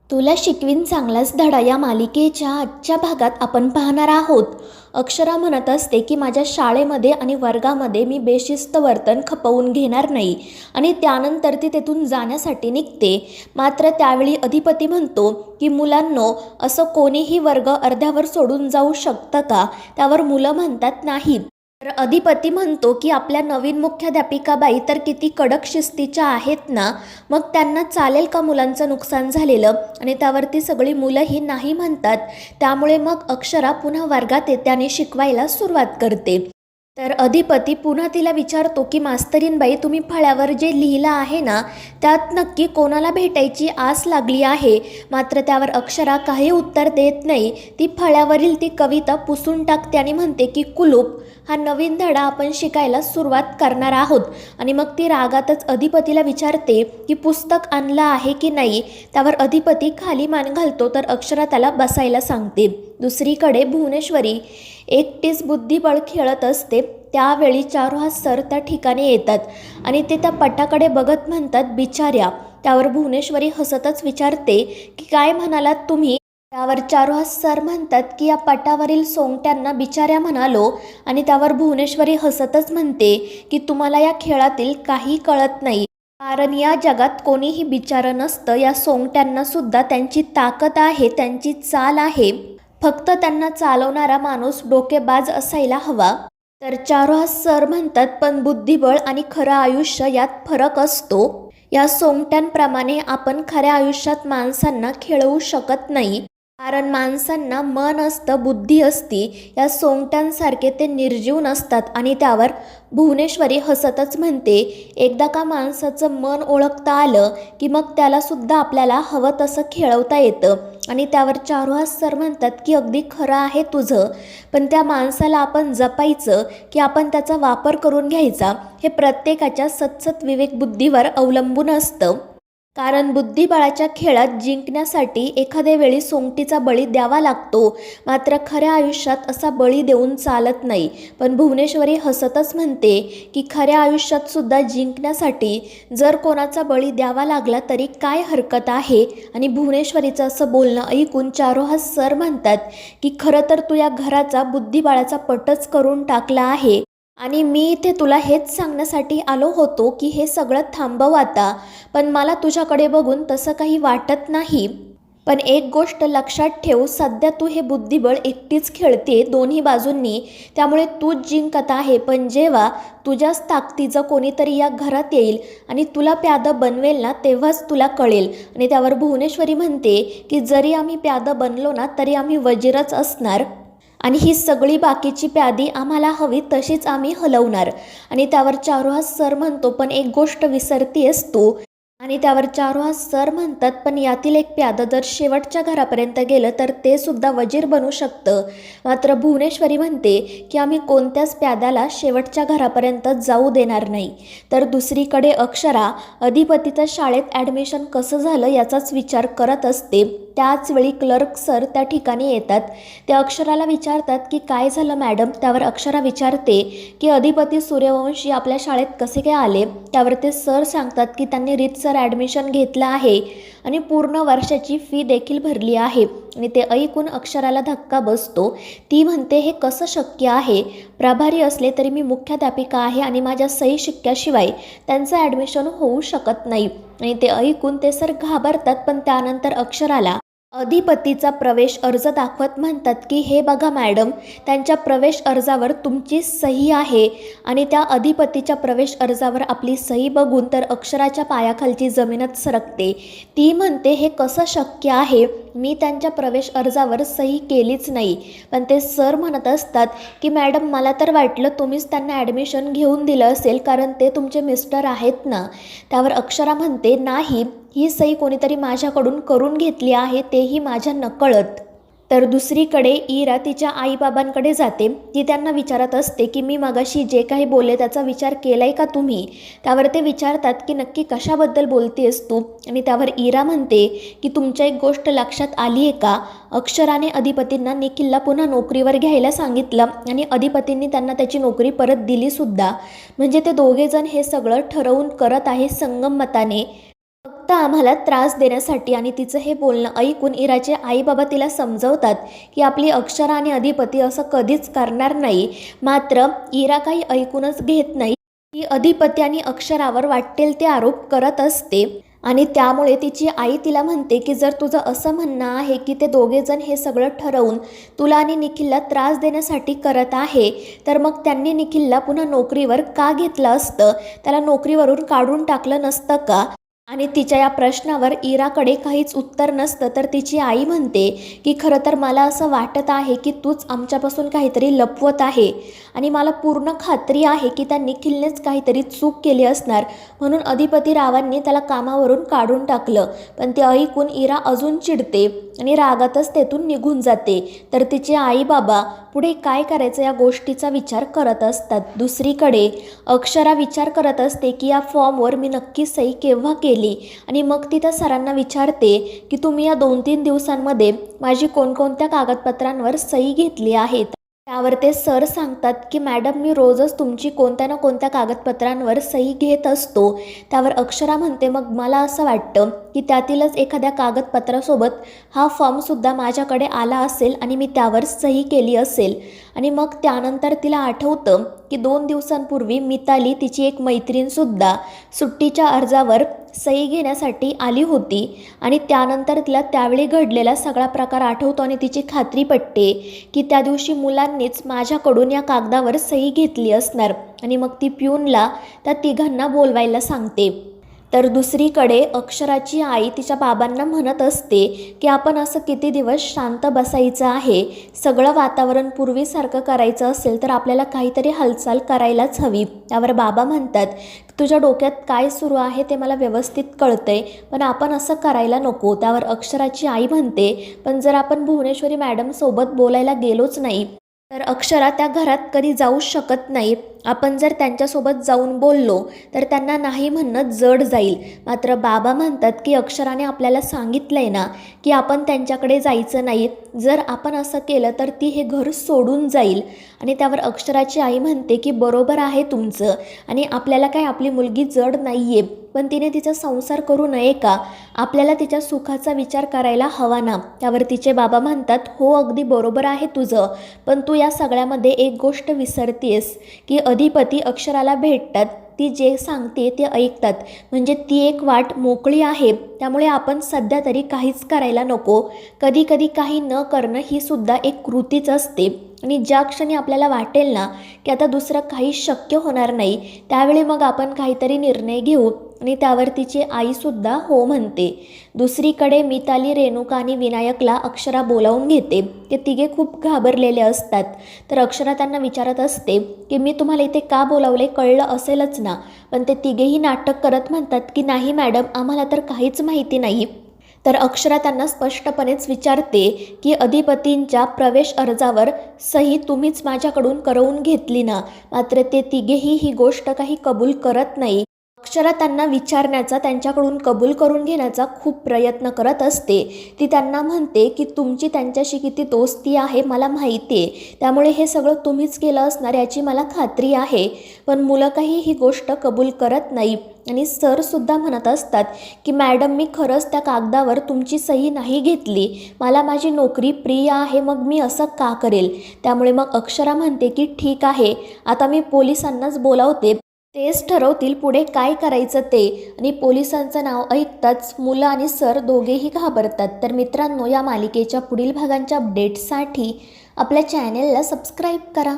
तुला शिकवीन चांगलाच धडा या मालिकेच्या आजच्या भागात आपण पाहणार आहोत. अक्षरा म्हणत असते की माझ्या शाळेमध्ये आणि वर्गामध्ये मी बेशिस्त वर्तन खपवून घेणार नाही आणि त्यानंतर ती तेथून जाण्यासाठी निघते. मात्र त्यावेळी अधिपती म्हणतो की मुलांनो, असं कोणीही वर्ग अर्ध्यावर सोडून जाऊ शकतं का? त्यावर मुलं म्हणतात नाही. तर अधिपती म्हणतो की आपल्या नवीन मुख्याध्यापिकाबाई तर किती कडक शिस्तीच्या आहेत ना, मग त्यांना चालेल का मुलांचं नुकसान झालेलं? आणि त्यावरती सगळी मुलंही नाही म्हणतात. त्यामुळे मग अक्षरा पुन्हा वर्गात येते आणि शिकवायला सुरुवात करते. तर अधिपती पुन्हा तिला विचारतो की मास्तरीनबाई, तुम्ही फळ्यावर जे लिहिलं आहे ना, त्यात नक्की कोणाला भेटायची आस लागली आहे? मात्र त्यावर अक्षरा काही उत्तर देत नाही. ती फळ्यावरील ती कविता पुसून टाकते आणि म्हणते की कुलूप हा नवीन धडा आपण शिकायला सुरुवात करणार आहोत. आणि मग ती रागातच अधिपतीला विचारते की पुस्तक आणलं आहे की नाही? त्यावर अधिपती खाली मान घालतो तर अक्षरा त्याला बसायला सांगते. दुसरीकडे भुवनेश्वरी एकटीच बुद्धिबळ खेळत असते. त्यावेळी चारुहास सर त्या ठिकाणी येतात आणि ते त्या पटाकडे बघत म्हणतात, बिचाऱ्या. त्यावर भुवनेश्वरी हसतच विचारते की काय म्हणालात तुम्ही? त्यावर चारुहास सर म्हणतात की या पटावरील सोंगट्यांना बिचाऱ्या म्हणालो. आणि त्यावर भुवनेश्वरी हसतच म्हणते की तुम्हाला या खेळातील काही कळत नाही, कारण या जगात कोणीही बिचारं नसतं. या सोंगट्यांना सुद्धा त्यांची ताकद आहे, त्यांची चाल आहे. फक्त त्यांना चालवणारा माणूस डोकेबाज असायला हवा. तर चारुहास सर म्हणतात, पण बुद्धिबळ आणि खरं आयुष्य यात फरक असतो. या सोंगट्यांप्रमाणे आपण खऱ्या आयुष्यात माणसांना खेळवू शकत नाही, कारण माणसांना मन असतं, बुद्धी असती. या सोंगट्यांसारखे ते निर्जीव नसतात. आणि त्यावर भुवनेश्वरी हसतच म्हणते, एकदा का माणसाचं मन ओळखता आलं की मग त्यालासुद्धा आपल्याला हवं तसं खेळवता येतं. आणि त्यावर चारुहास सर म्हणतात की अगदी खरं आहे तुझं, पण त्या माणसाला आपण जपायचं की आपण त्याचा वापर करून घ्यायचा, हे प्रत्येकाच्या सतसत विवेकबुद्धीवर अवलंबून असतं. कारण बुद्धिबळाच्या खेळात जिंकण्यासाठी एखाद्या वेळी सोंगटीचा बळी द्यावा लागतो, मात्र खऱ्या आयुष्यात असा बळी देऊन चालत नाही. पण भुवनेश्वरी हसतच म्हणते की खऱ्या आयुष्यात सुद्धा जिंकण्यासाठी जर कोणाचा बळी द्यावा लागला तरी काय हरकत आहे? आणि भुवनेश्वरीचं असं बोलणं ऐकून चारुहास सर म्हणतात की खरं तर तू या घराचा बुद्धिबळाचा पटच करून टाकला आहे. आणि मी इथे तुला हेच सांगण्यासाठी आलो होतो की हे सगळं थांबव आता. पण मला तुझ्याकडे बघून तसं काही वाटत नाही. पण एक गोष्ट लक्षात ठेव, सध्या तू हे बुद्धिबळ एकटीच खेळते दोन्ही बाजूंनी, त्यामुळे तूच जिंकत आहे. पण जेव्हा तुझ्याच ताकदीचं कोणीतरी या घरात येईल आणि तुला प्यादं बनवेल ना, तेव्हाच तुला कळेल. आणि त्यावर भुवनेश्वरी म्हणते की जरी आम्ही प्यादं बनलो ना, तरी आम्ही वजीरच असणार आणि ही सगळी बाकीची प्यादी आम्हाला हवी तशीच आम्ही हलवणार. आणि त्यावर चारुहास सर म्हणतो, पण एक गोष्ट विसरतीयस तू. आणि त्यावर चारुहास सर म्हणतात, पण यातील एक प्यादं जर शेवटच्या घरापर्यंत गेलं तर ते सुद्धा वजीर बनू शकतं. मात्र भुवनेश्वरी म्हणते की आम्ही कोणत्याच प्याद्याला शेवटच्या घरापर्यंत जाऊ देणार नाही. तर दुसरीकडे अक्षरा अधिपतीचं शाळेत ॲडमिशन कसं झालं याचाच विचार करत असते. त्याच वेळी क्लर्क सर त्या ठिकाणी येतात. ते अक्षराला विचारतात की काय झालं मॅडम? त्यावर अक्षरा विचारते की अधिपती सूर्यवंशी आपल्या शाळेत कसे काय आले? त्यावर ते सर सांगतात की त्यांनी रीतसर ॲडमिशन घेतलं आहे आणि पूर्ण वर्षाची फी देखील भरली आहे. आणि ते ऐकून अक्षराला धक्का बसतो. ती म्हणते, हे कसं शक्य आहे? प्रभारी असले तरी मी मुख्याध्यापिका आहे आणि माझ्या सही शिक्क्याशिवाय त्यांचं ॲडमिशन होऊ शकत नाही. आणि ते ऐकून ते सर घाबरतात. पण त्यानंतर अक्षराला अधिपतीचा प्रवेश अर्ज दाखवत म्हणतात की हे बघा मॅडम, त्यांच्या प्रवेश अर्जावर तुमची सही आहे. आणि त्या अधिपतीच्या प्रवेश अर्जावर आपली सही बघून तर अक्षराच्या पायाखालची जमीनच सरकते. ती म्हणते, हे कसं शक्य आहे? मी त्यांच्या प्रवेश अर्जावर सही केलीच नाही. पण ते सर म्हणत असतात की मॅडम, मला तर वाटलं तुम्हीच त्यांना ॲडमिशन घेऊन दिलं असेल, कारण ते तुमचे मिस्टर आहेत ना. त्यावर अक्षरा म्हणते, नाही, ही सही कोणीतरी माझ्याकडून करून घेतली आहे, तेही माझ्या नकळत. तर दुसरीकडे इरा तिच्या आईबाबांकडे जाते. ती त्यांना विचारत असते की मी मगाशी जे काही बोलले त्याचा विचार केलाय का तुम्ही? त्यावर ते विचारतात की नक्की कशाबद्दल बोलतेस तू? आणि त्यावर इरा म्हणते की तुमच्या एक गोष्ट लक्षात आली आहे का? अक्षराने अधिपतींना निखिलला पुन्हा नोकरीवर घ्यायला सांगितलं आणि अधिपतींनी त्यांना त्याची नोकरी परत दिलीसुद्धा. म्हणजे ते दोघेजण हे सगळं ठरवून करत आहे संगमताने. फक्त फक्त आम्हाला त्रास देण्यासाठी. आणि तिचं हे बोलणं ऐकून इराचे आई बाबा तिला समजवतात की आपली अक्षरा आणि अधिपती असं कधीच करणार नाही. मात्र इरा काही ऐकूनच घेत नाही. ती अधिपती आणि अक्षरावर वाटेल ते आरोप करत असते. आणि त्यामुळे तिची आई तिला म्हणते की जर तुझं असं म्हणणं आहे की ते दोघेजण हे सगळं ठरवून तुला आणि निखिलला त्रास देण्यासाठी करत आहे, तर मग त्यांनी निखिलला पुन्हा नोकरीवर का घेतलं असतं, त्याला नोकरीवरून काढून टाकलं नसतं का? आणि तिच्या या प्रश्नावर इराकडे काहीच उत्तर नसतं. तर तिची आई म्हणते की खरं तर मला असं वाटत आहे की तूच आमच्यापासून काहीतरी लपवत आहे आणि मला पूर्ण खात्री आहे की त्या निखिलनेच काहीतरी चूक केली असणार, म्हणून अधिपती रावांनी त्याला कामावरून काढून टाकलं. पण ते ऐकून इरा अजून चिडते आणि रागातच तेथून निघून जाते. तर तिचे आई बाबा पुढे काय करायचं या गोष्टीचा विचार करत असतात. दुसरीकडे अक्षरा विचार करत असते की या फॉर्मवर मी नक्की सही केव्हा केली. आणि मग ती त्या सरांना विचारते की तुम्ही या 2-3 दिवसांमध्ये माझी कोणकोणत्या कागदपत्रांवर सही घेतली आहेत. त्यावर ते सर सांगतात की मॅडम मी रोजच तुमची कोणत्या ना कोणत्या कागदपत्रांवर सही घेत असतो. त्यावर अक्षरा म्हणते मग मला असं वाटतं की त्यातीलच एखाद्या कागदपत्रासोबत हा फॉर्मसुद्धा माझ्याकडे आला असेल आणि मी त्यावर सही केली असेल. आणि मग त्यानंतर तिला आठवतं की 2 दिवसांपूर्वी मिताली तिची एक मैत्रीणसुद्धा सुट्टीच्या अर्जावर सही घेण्यासाठी आली होती. आणि त्यानंतर तिला त्यावेळी घडलेला सगळा प्रकार आठवतो आणि तिची खात्री पटते की त्या दिवशी मुलांनीच माझ्याकडून या कागदावर सही घेतली असणार. आणि मग ती प्यूनला त्या तिघांना बोलवायला सांगते. तर दुसरीकडे अक्षराची आई तिच्या बाबांना म्हणत असते की आपण असं किती दिवस शांत बसायचं आहे, सगळं वातावरण पूर्वीसारखं करायचं असेल तर आपल्याला काहीतरी हालचाल करायलाच हवी. त्यावर बाबा म्हणतात तुझ्या डोक्यात काय सुरू आहे ते मला व्यवस्थित कळतंय, पण आपण असं करायला नको. त्यावर अक्षराची आई म्हणते पण जर आपण भुवनेश्वरी मॅडमसोबत बोलायला गेलोच नाही तर अक्षरा त्या घरात कधी जाऊ शकत नाही. आपण जर त्यांच्यासोबत जाऊन बोललो तर त्यांना नाही म्हणणं जड जाईल. मात्र बाबा म्हणतात की अक्षराने आपल्याला सांगितलंय ना की आपण त्यांच्याकडे जायचं नाही, जर आपण असं केलं तर ती हे घर सोडून जाईल. आणि त्यावर अक्षराची आई म्हणते की बरोबर आहे तुमचं, आणि आपल्याला काय आपली मुलगी जड नाही आहे, पण तिने तिचा संसार करू नये का? आपल्याला तिच्या सुखाचा विचार करायला हवा ना. त्यावर तिचे बाबा म्हणतात हो अगदी बरोबर आहे तुझं, पण तू या सगळ्यामध्ये एक गोष्ट विसरतेस की अधिपती अक्षराला भेटतात, ती जे सांगते ते ऐकतात, म्हणजे ती एक वाट मोकळी आहे. त्यामुळे आपण सध्या तरी काहीच करायला नको. कधी कधी काही न करणं ही सुद्धा एक कृतीच असते. आणि ज्या क्षणी आपल्याला वाटेल ना की आता दुसरं काही शक्य होणार नाही, त्यावेळी मग आपण काहीतरी निर्णय घेऊ. आणि त्यावर तिची आईसुद्धा हो म्हणते. दुसरीकडे मिताली, रेणुका आणि विनायकला अक्षरा बोलावून घेते. ते तिघे खूप घाबरलेले असतात. तर अक्षरा त्यांना विचारत असते की मी तुम्हाला इथे का बोलावले, कळलं असेलच ना? पण ते तिघेही नाटक करत म्हणतात की नाही मॅडम, आम्हाला तर काहीच माहिती नाही. तर अक्षरा त्यांना स्पष्टपणेच विचारते की अधिपतींच्या प्रवेश अर्जावर सही तुम्हीच माझ्याकडून करवून घेतली ना? मात्र ते तिघेही ही गोष्ट काही कबूल करत नाही. अक्षरा त्यांना विचारण्याचा, त्यांच्याकडून कबूल करून घेण्याचा खूप प्रयत्न करत असते. ती त्यांना म्हणते की तुमची त्यांच्याशी किती दोस्ती आहे मला माहिती आहे, त्यामुळे हे सगळं तुम्हीच केलं असणार याची मला खात्री आहे. पण मुलं काही ही गोष्ट कबूल करत नाही. आणि सरसुद्धा म्हणत असतात की मॅडम मी खरंच त्या कागदावर तुमची सही नाही घेतली, मला माझी नोकरी प्रिय आहे, मग मी असं का करेल? त्यामुळे मग अक्षरा म्हणते की ठीक आहे, आता मी पोलिसांनाच बोलावते, तेच ठरवतील पुढे काय करायचं ते. आणि पोलिसांचं नाव ऐकताच मुलं आणि सर दोघेही घाबरतात. तर मित्रांनो, या मालिकेच्या पुढील भागांच्या अपडेट्ससाठी आपल्या चॅनेलला सबस्क्राईब करा.